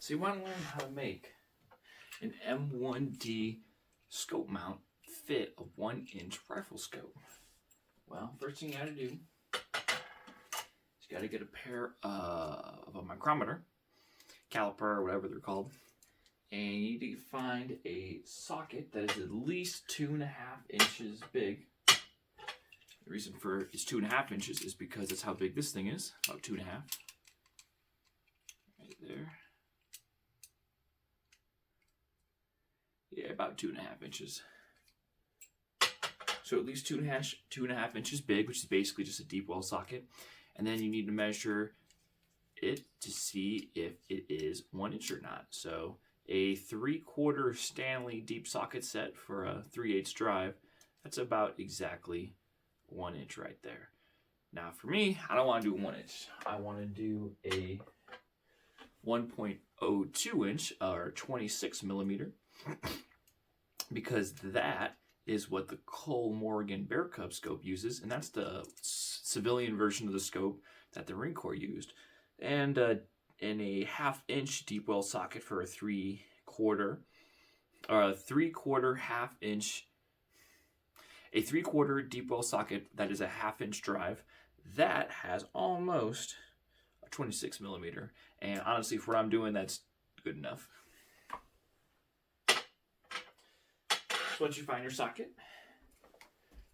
So you want to learn how to make an M1D scope mount fit a 1-inch rifle scope. Well, first thing you gotta do is you gotta get a pair of a micrometer, caliper, or whatever they're called, and you need to find a socket that is at least 2.5 inches big. The reason for it's 2.5 inches is because that's how big this thing is, about 2.5. Right there. Yeah, about 2.5 inches. So at least 2.5 inches big, which is basically just a deep well socket. And then you need to measure it to see if it is 1 inch or not. So a 3/4 Stanley deep socket set for a 3/8 drive, that's about exactly 1 inch right there. Now for me, I don't want to do 1 inch. I want to do a 1.02 inch or 26 millimeter because that is what the Kollmorgen Bear Cub scope uses, and that's the civilian version of the scope that the Marine Corps used. And in a 1/2 inch deep well socket for a 3/4 or a 3/4 1/2 inch, a 3/4 deep well socket that is a 1/2 inch drive, that has almost a 26 millimeter. And honestly, for what I'm doing, that's good enough. So once you find your socket,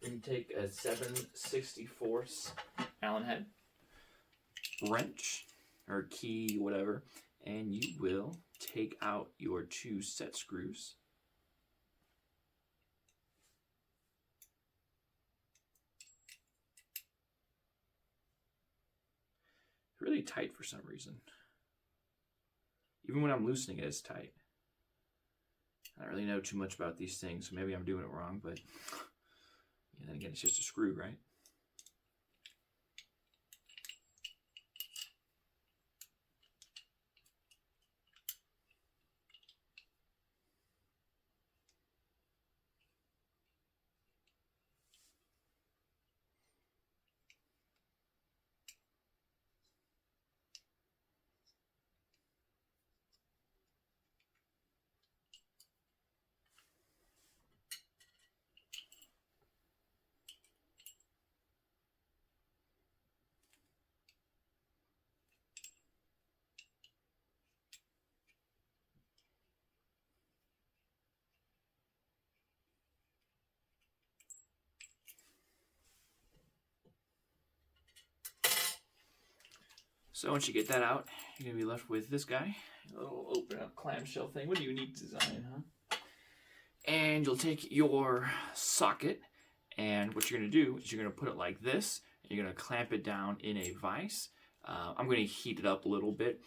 then you take a 7/64 Allen head, wrench, or key, whatever, and you will take out your 2 set screws. It's really tight for some reason. Even when I'm loosening it, it's tight. I don't really know too much about these things, so maybe I'm doing it wrong, but then again, it's just a screw, right? So once you get that out, you're gonna be left with this guy, a little open up clamshell thing. What a unique design, huh? And you'll take your socket, and what you're gonna do is you're gonna put it like this, and you're gonna clamp it down in a vise. I'm gonna heat it up a little bit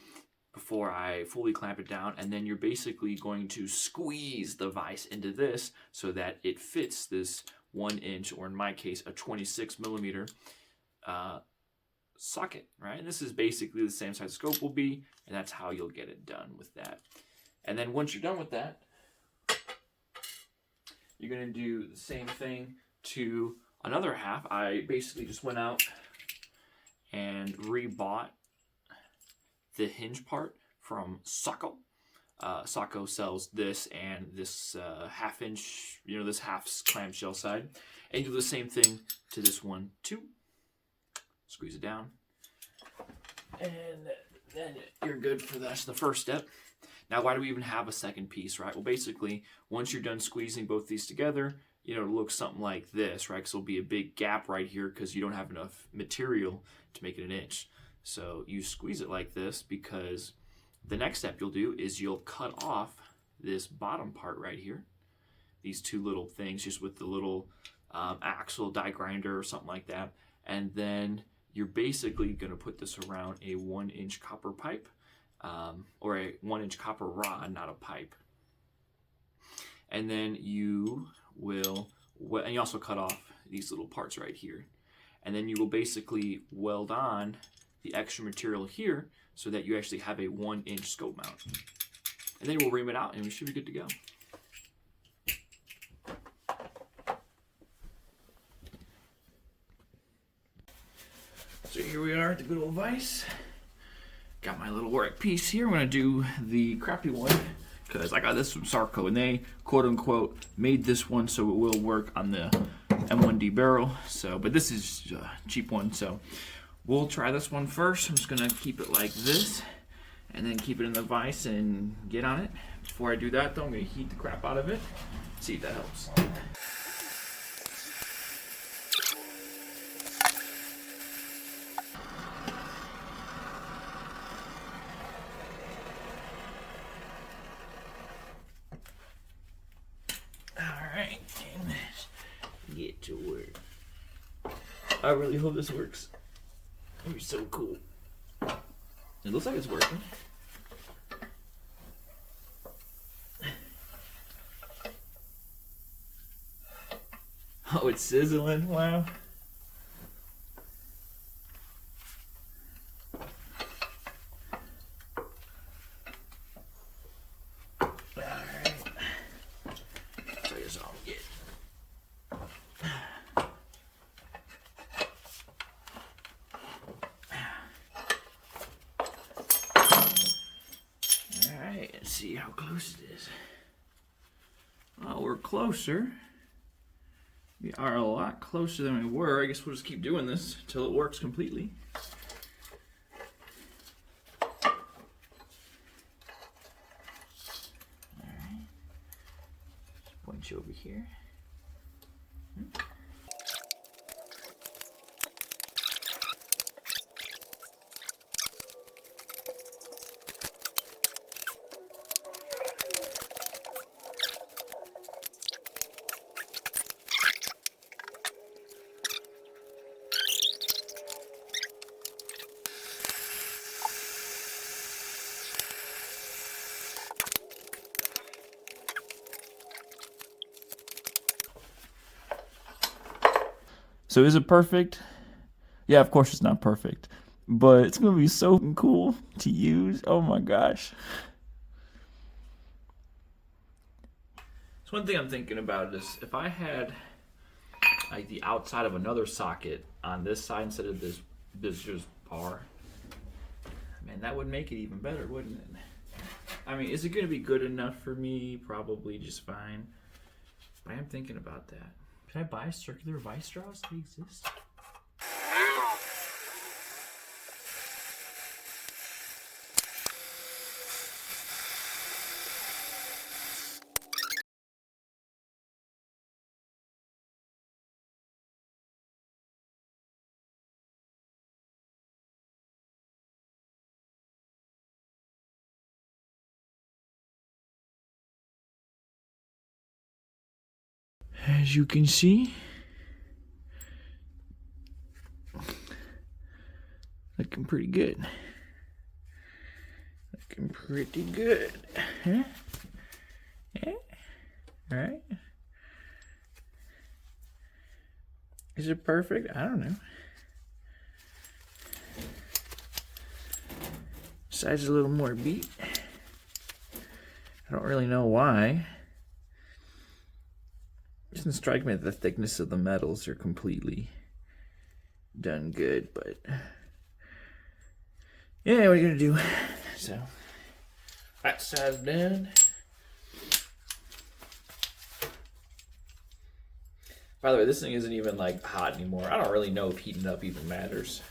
before I fully clamp it down, and then you're basically going to squeeze the vise into this so that it fits this 1 inch, or in my case, a 26 millimeter socket, right? And this is basically the same size scope will be, and that's how you'll get it done with that. And then once you're done with that, you're gonna do the same thing to another half. I basically just went out and rebought the hinge part from Socko. Socko sells this and this 1/2 inch, this half clamshell side. And you do the same thing to this one too. Squeeze it down, and then you're good for that's the first step. Now, why do we even have a second piece, right? Well, basically, once you're done squeezing both these together, it looks something like this, right? Because there'll be a big gap right here because you don't have enough material to make it 1 inch. So you squeeze it like this because the next step you'll do is you'll cut off this bottom part right here. These 2 little things, just with the little axle die grinder or something like that. And then you're basically going to put this around a 1 inch copper pipe, or a 1 inch copper rod, not a pipe. And then you will, and you also cut off these little parts right here. And then you will basically weld on the extra material here so that you actually have a 1 inch scope mount. And then we'll ream it out and we should be good to go. So here we are at the good old vise, Got my little work piece here. I'm gonna do the crappy one because I got this from Sarco and they quote unquote made this one so it will work on the M1D barrel. So, but this is a cheap one, so we'll try this one first. I'm just gonna keep it like this and then keep it in the vise and get on it. Before I do that though, I'm gonna heat the crap out of it. See if that helps. Alright, and get to work. I really hope this works. It'd be so cool. It looks like it's working. Oh, it's sizzling. Wow. Alright. So here's all we get. Alright, let's see how close it is. Well, we're closer. We are a lot closer than we were. I guess we'll just keep doing this until it works completely. Alright. Just point you over here. So is it perfect? Yeah, of course it's not perfect, but it's gonna be so cool to use. Oh my gosh. So one thing I'm thinking about is if I had like the outside of another socket on this side instead of this just bar, man, that would make it even better, wouldn't it? I mean, is it gonna be good enough for me? Probably just fine. But I am thinking about that. Can I buy circular vice straws? They exist. As you can see, looking pretty good. Looking pretty good. Huh? Yeah? Alright. Is it perfect? I don't know. Side's a little more beat. I don't really know why. It doesn't strike me that the thickness of the metals are completely done good, but yeah, what are you gonna do? So that side's done. By the way, this thing isn't even like hot anymore. I don't really know if heating up even matters,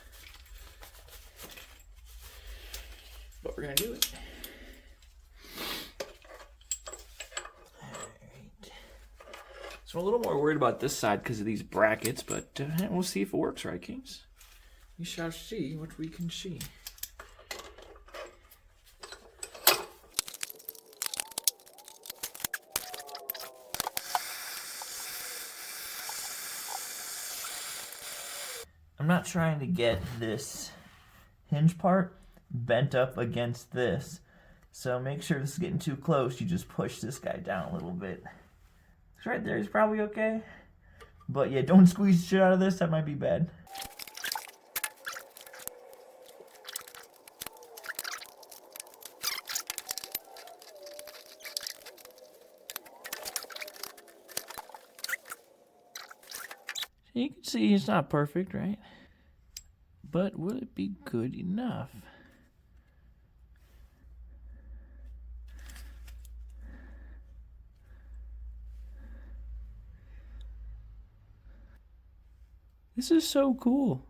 but we're gonna do it. So I'm a little more worried about this side because of these brackets, but we'll see if it works, right, Kings? We shall see what we can see. I'm not trying to get this hinge part bent up against this, so make sure this is getting too close. You just push this guy down a little bit. It's right there, it's probably okay. But yeah, don't squeeze shit out of this, that might be bad. So you can see it's not perfect, right? But will it be good enough? This is so cool.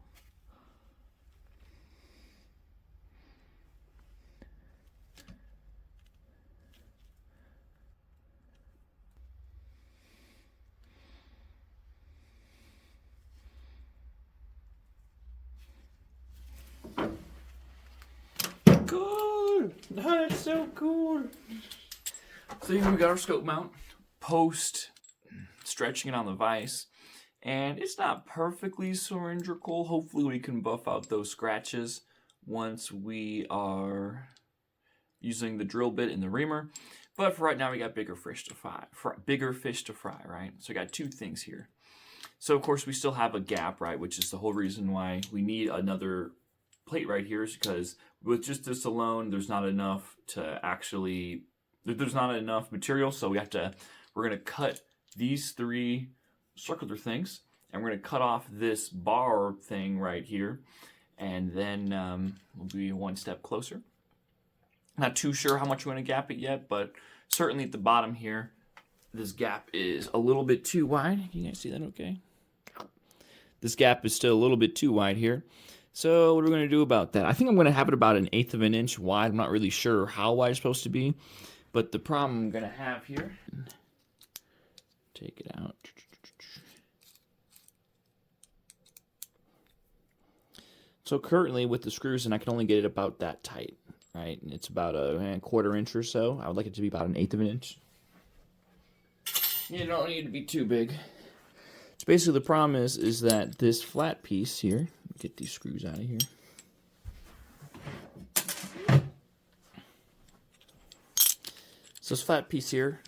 Cool! That is so cool. So here we got our scope mount, post stretching it on the vise, and it's not perfectly cylindrical. Hopefully we can buff out those scratches once we are using the drill bit and the reamer. But for right now, we got bigger fish to fry, right? So we got two things here. So of course we still have a gap, right? Which is the whole reason why we need another plate right here, is because with just this alone, there's not enough material. So we're gonna cut these three circular things, and we're gonna cut off this bar thing right here, and then we'll be one step closer. Not too sure how much we're gonna gap it yet, but certainly at the bottom here, this gap is a little bit too wide. Can you guys see that okay? This gap is still a little bit too wide here. So what are we going to do about that? I think I'm going to have it about 1/8 of an inch wide. I'm not really sure how wide it's supposed to be. But the problem I'm going to have here, take it out. So currently with the screws in, I can only get it about that tight, right? And it's about a 1/4 inch or so. I would like it to be about 1/8 of an inch. You don't need to be too big. So basically the problem is that this flat piece here, get these screws out of here. So this flat piece here,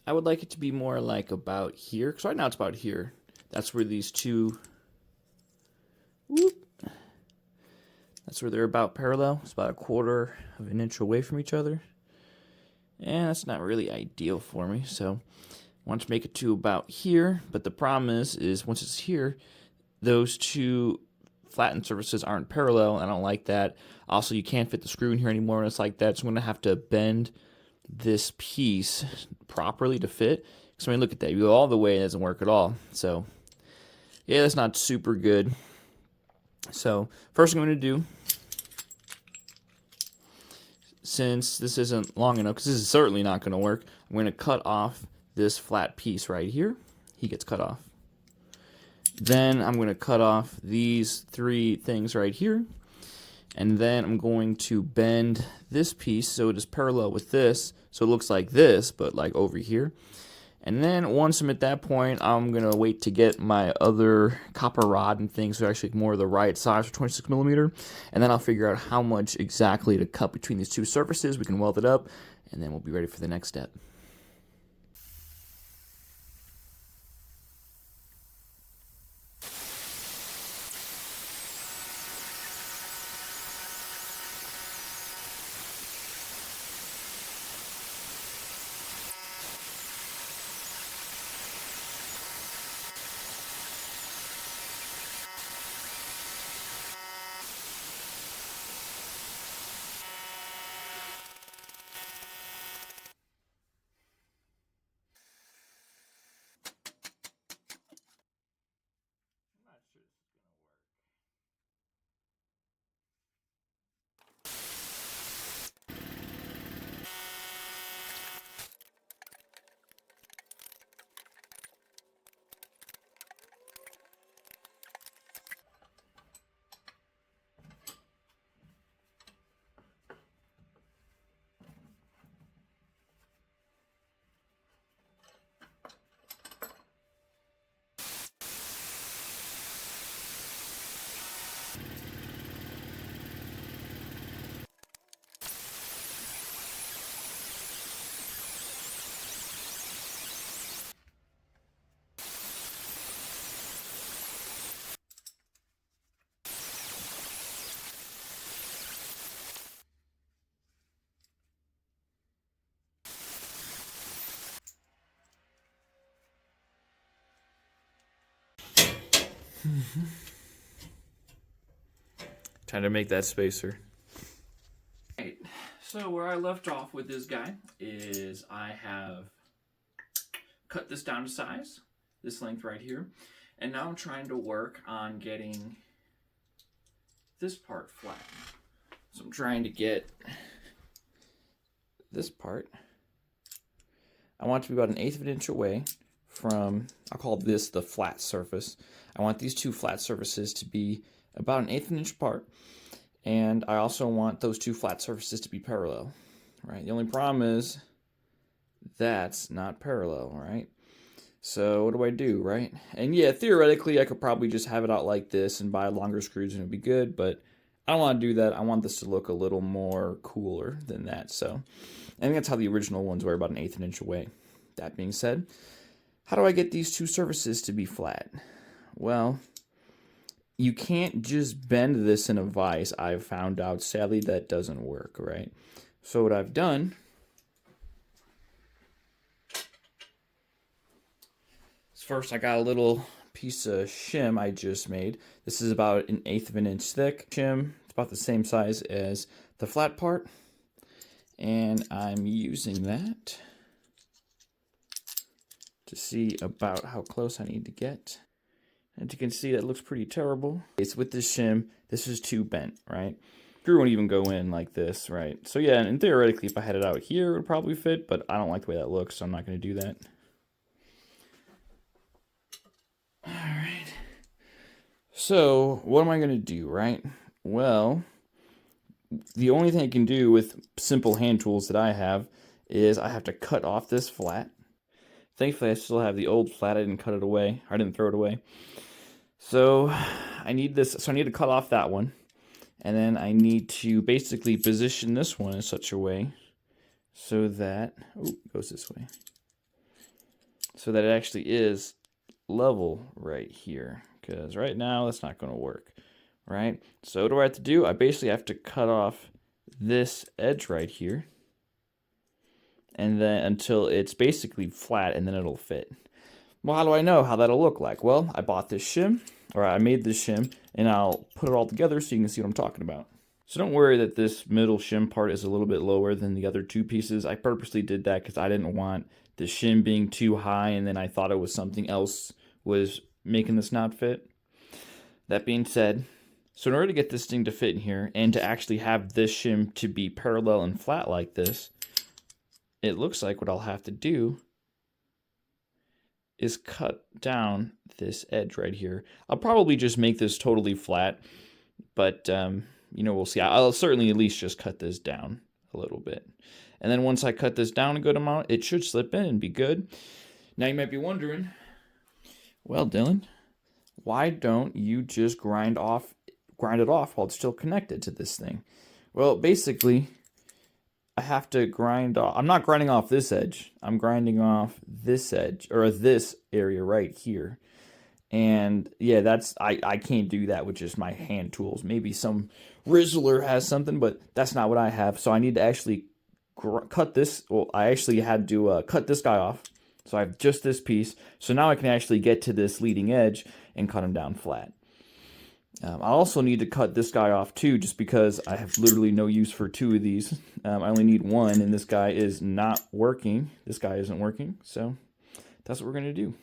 I would like it to be more like about here, because right now it's about here. That's where these two, that's where they're about parallel. It's about 1/4 of an inch away from each other. And that's not really ideal for me, so I want to make it to about here. But the problem is once it's here, those two flattened surfaces aren't parallel. I don't like that. Also, you can't fit the screw in here anymore when it's like that, so I'm going to have to bend this piece properly to fit. So I mean, look at that. You go all the way, it doesn't work at all. So yeah, that's not super good. So first thing I'm going to do, since this isn't long enough, because this is certainly not going to work, I'm going to cut off this flat piece right here. He gets cut off. Then I'm going to cut off these three things right here. And then I'm going to bend this piece so it is parallel with this. So it looks like this, but like over here. And then once I'm at that point, I'm going to wait to get my other copper rod and things, so actually more of the right size for 26mm. And then I'll figure out how much exactly to cut between these two surfaces. We can weld it up, and then we'll be ready for the next step. Trying to make that spacer. Right. So where I left off with this guy is I have cut this down to size, this length right here. And now I'm trying to work on getting this part flat. So I'm trying to get this part. I want it to be about 1/8 of an inch away from, I'll call this the flat surface. I want these two flat surfaces to be about 1/8 of an inch apart. And I also want those two flat surfaces to be parallel, right? The only problem is that's not parallel, right? So what do I do, right? And yeah, theoretically, I could probably just have it out like this and buy longer screws and it'd be good, but I don't want to do that. I want this to look a little more cooler than that. So I think that's how the original ones were, about 1/8 of an inch away. That being said, how do I get these two surfaces to be flat? Well, you can't just bend this in a vise. I've found out, sadly, that doesn't work, right? So what I've done is first I got a little piece of shim I just made. This is about 1/8 of an inch thick shim. It's about the same size as the flat part. And I'm using that to see about how close I need to get. And you can see that looks pretty terrible. It's with this shim, this is too bent, right? Screw won't even go in like this, right? So yeah, and theoretically if I had it out here, it would probably fit, but I don't like the way that looks, so I'm not gonna do that. All right. So what am I gonna do, right? Well, the only thing I can do with simple hand tools that I have is I have to cut off this flat. Thankfully, I still have the old flat. I didn't cut it away. I didn't throw it away. So I need this. So I need to cut off that one. And then I need to basically position this one in such a way so that, oh, it goes this way. So that it actually is level right here. Because right now, that's not going to work. Right? So what do I have to do? I basically have to cut off this edge right here. And then until it's basically flat, and then it'll fit. Well, how do I know how that'll look like? Well, I bought this shim, or I made this shim, and I'll put it all together so you can see what I'm talking about. So don't worry that this middle shim part is a little bit lower than the other two pieces. I purposely did that because I didn't want the shim being too high, and then I thought it was something else was making this not fit. That being said, so in order to get this thing to fit in here, and to actually have this shim to be parallel and flat like this, it looks like what I'll have to do is cut down this edge right here. I'll probably just make this totally flat, but you know, we'll see. I'll certainly at least just cut this down a little bit. And then once I cut this down a good amount, it should slip in and be good. Now you might be wondering, well, Dylan, why don't you just grind it off while it's still connected to this thing? Well, basically, I have to grind off. I'm not grinding off this edge. I'm grinding off this edge, or this area right here. And yeah, that's I can't do that with just my hand tools. Maybe some Rizzler has something, but that's not what I have. So I need to actually cut this. Well, I actually had to cut this guy off. So I have just this piece. So now I can actually get to this leading edge and cut him down flat. I also need to cut this guy off too, just because I have literally no use for two of these. I only need one, and this guy is not working. This guy isn't working, so that's what we're going to do.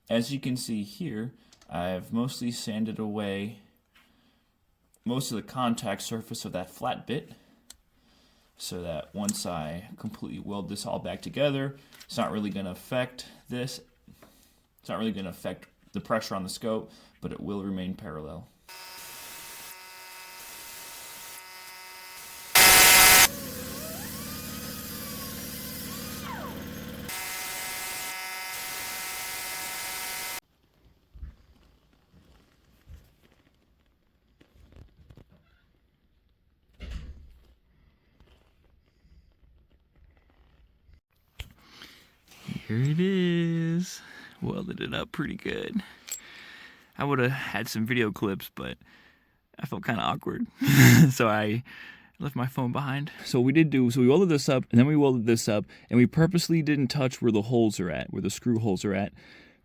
As you can see here, I've mostly sanded away most of the contact surface of that flat bit, so that once I completely weld this all back together, it's not really going to affect this. It's not really going to affect the pressure on the scope, but it will remain parallel. Here it is. Welded it up pretty good. I would have had some video clips, but I felt kind of awkward. So I left my phone behind. So we welded this up, and then we welded this up, and we purposely didn't touch where the holes are at, where the screw holes are at.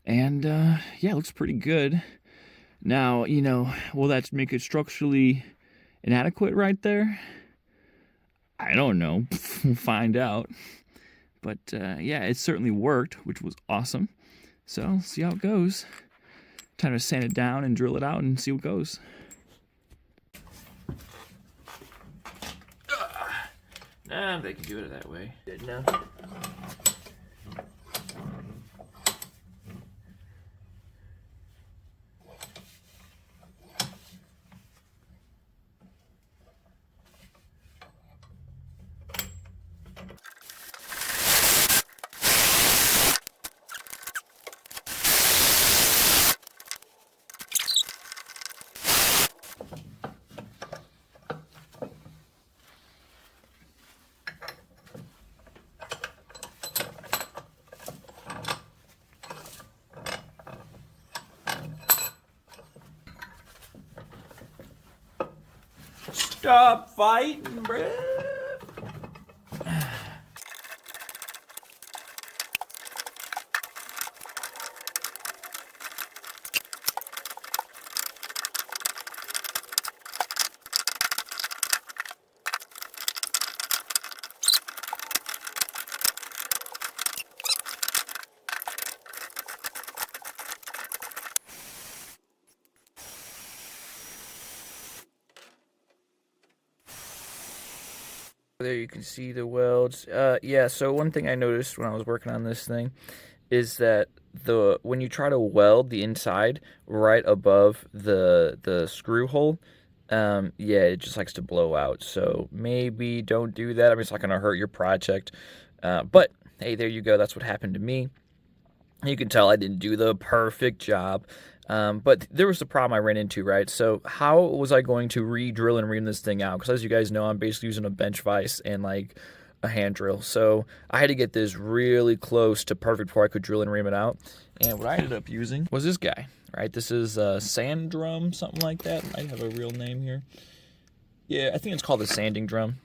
And yeah, it looks pretty good. Now, you know, will that make it structurally inadequate right there? I don't know. We'll find out. But yeah, it certainly worked, which was awesome. So let's see how it goes. Time to sand it down and drill it out and see what goes. Nah, they can do it that way. Did now. Stop fighting, bruh. There you can see the welds. Yeah, so one thing I noticed when I was working on this thing is that when you try to weld the inside right above the screw hole, yeah, it just likes to blow out. So maybe don't do that. I mean, it's not going to hurt your project. But hey, there you go. That's what happened to me. You can tell I didn't do the perfect job. But there was the problem I ran into, right? So how was I going to re-drill and ream this thing out? Because as you guys know, I'm basically using a bench vise and like a hand drill. So I had to get this really close to perfect before I could drill and ream it out. And what I ended up using was this guy, right? This is a sand drum, something like that. It might have a real name here. Yeah, I think it's called a sanding drum.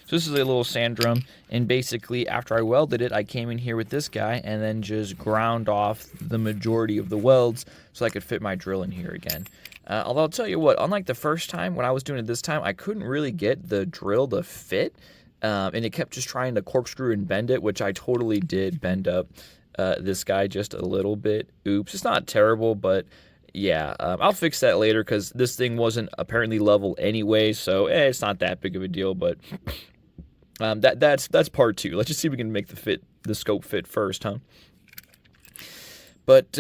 So this is a little sand drum, and basically after I welded it, I came in here with this guy and then just ground off the majority of the welds so I could fit my drill in here again. Although I'll tell you what, unlike the first time, when I was doing it this time, I couldn't really get the drill to fit, and it kept just trying to corkscrew and bend it, which I totally did bend up this guy just a little bit. Oops, it's not terrible, but yeah, I'll fix that later because this thing wasn't apparently level anyway, so it's not that big of a deal, but that's part two. Let's just see if we can make the scope fit first, huh? But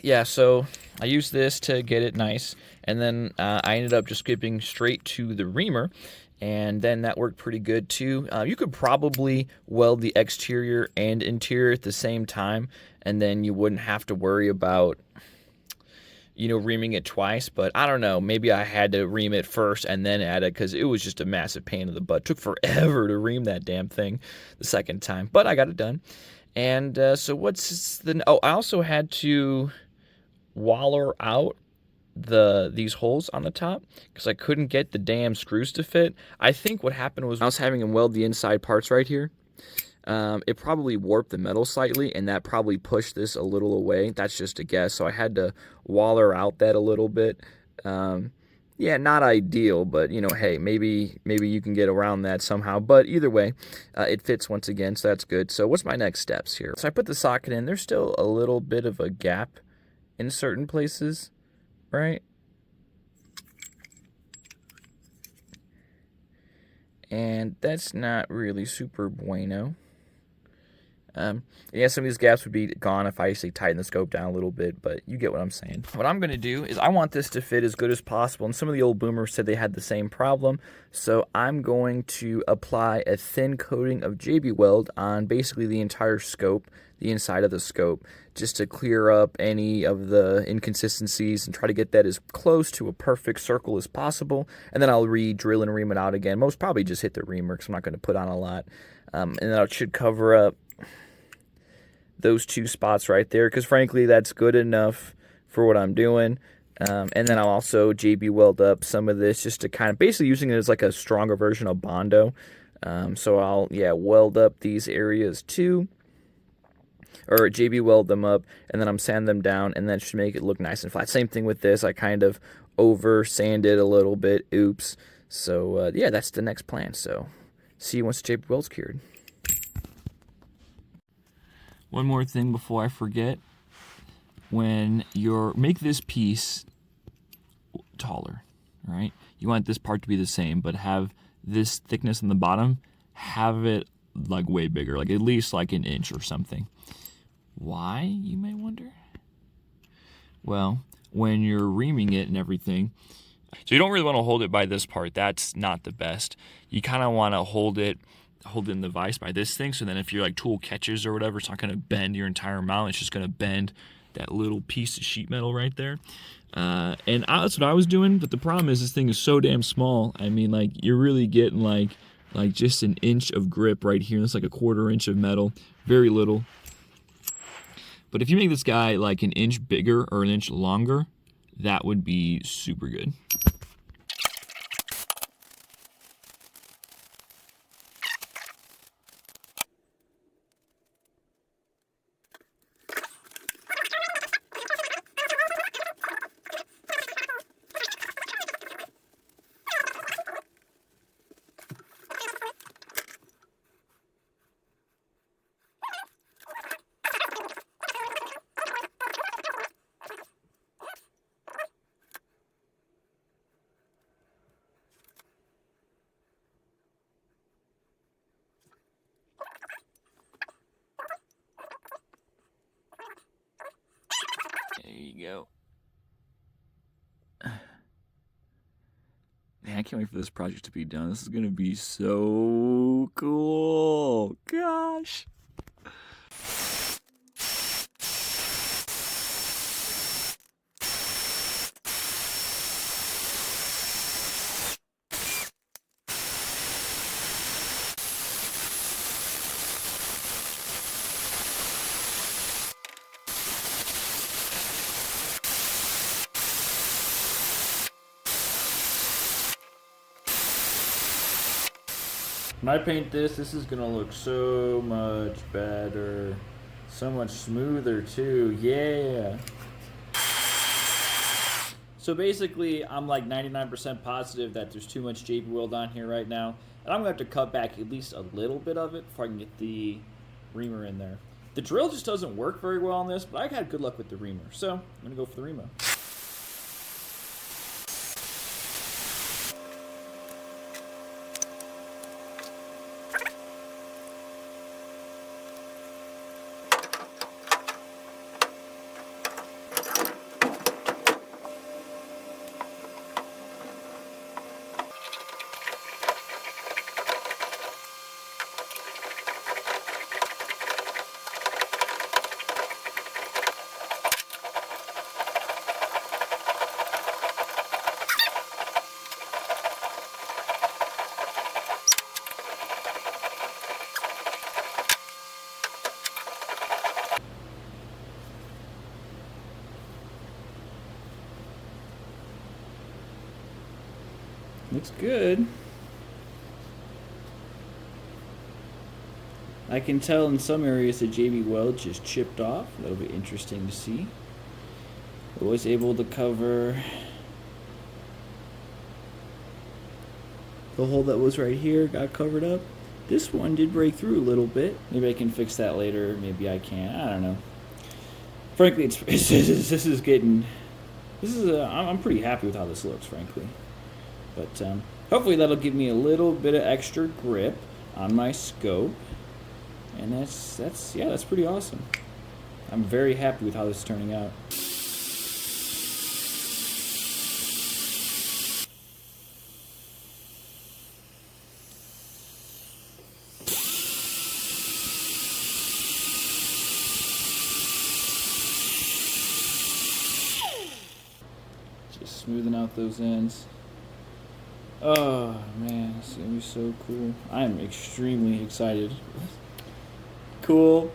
yeah, so I used this to get it nice, and then I ended up just skipping straight to the reamer, and then that worked pretty good too. You could probably weld the exterior and interior at the same time, and then you wouldn't have to worry about, you know, reaming it twice. But I don't know, maybe I had to ream it first and then add it because it was just a massive pain in the butt. It took forever to ream that damn thing the second time, but I got it done. And so what's the... Oh, I also had to waller out these holes on the top because I couldn't get the damn screws to fit. I think what happened was I was having them weld the inside parts right here. It probably warped the metal slightly, and that probably pushed this a little away. That's just a guess, so I had to waller out that a little bit. Yeah, not ideal, but, you know, hey, maybe you can get around that somehow. But either way, it fits once again, so that's good. So what's my next steps here? So I put the socket in. There's still a little bit of a gap in certain places, right? And that's not really super bueno. Yeah, some of these gaps would be gone if I actually tighten the scope down a little bit, but you get what I'm saying. What I'm going to do is I want this to fit as good as possible, and some of the old boomers said they had the same problem, so I'm going to apply a thin coating of JB Weld on basically the entire scope, the inside of the scope, just to clear up any of the inconsistencies and try to get that as close to a perfect circle as possible, and then I'll re-drill and ream it out again. Most probably just hit the reamer because I'm not going to put on a lot, and that should cover up those two spots right there, because frankly that's good enough for what I'm doing. And then I'll also JB weld up some of this just to kind of basically using it as like a stronger version of Bondo. So I'll, weld up these areas too. Or JB weld them up, and then I'm sand them down, and that should make it look nice and flat. Same thing with this. I kind of over sanded a little bit. Oops. So, yeah, that's the next plan. So, see you once the JB weld's cured. One more thing before I forget. When make this piece taller, right? You want this part to be the same, but have this thickness on the bottom, have it like way bigger, like at least like an inch or something. Why, you may wonder? Well, when you're reaming it and everything, so you don't really want to hold it by this part. That's not the best. You kind of want to hold it in the vise by this thing, so then if your like tool catches or whatever, it's not going to bend your entire mount. It's just going to bend that little piece of sheet metal right there. And that's what I was doing, but the problem is this thing is so damn small. I mean, like, you're really getting like just an inch of grip right here. That's like a 1/4 inch of metal, very little. But if you make this guy like an inch bigger or an inch longer, that would be super good. There you go. Man, I can't wait for this project to be done. This is gonna be so cool. Gosh. When I paint this is gonna look so much better. So much smoother too, yeah. So basically, I'm like 99% positive that there's too much JB weld on here right now. And I'm gonna have to cut back at least a little bit of it before I can get the reamer in there. The drill just doesn't work very well on this, but I had good luck with the reamer. So I'm gonna go for the reamer. Looks good. I can tell in some areas the JB weld just chipped off. That'll be interesting to see. I was able to cover the hole that was right here, got covered up. This one did break through a little bit. Maybe I can fix that later. Maybe I can't. I don't know. Frankly, I'm pretty happy with how this looks, frankly. But hopefully that'll give me a little bit of extra grip on my scope, and that's pretty awesome. I'm very happy with how this is turning out. Just smoothing out those ends. Oh man, it's gonna be so cool. I'm extremely excited. Cool.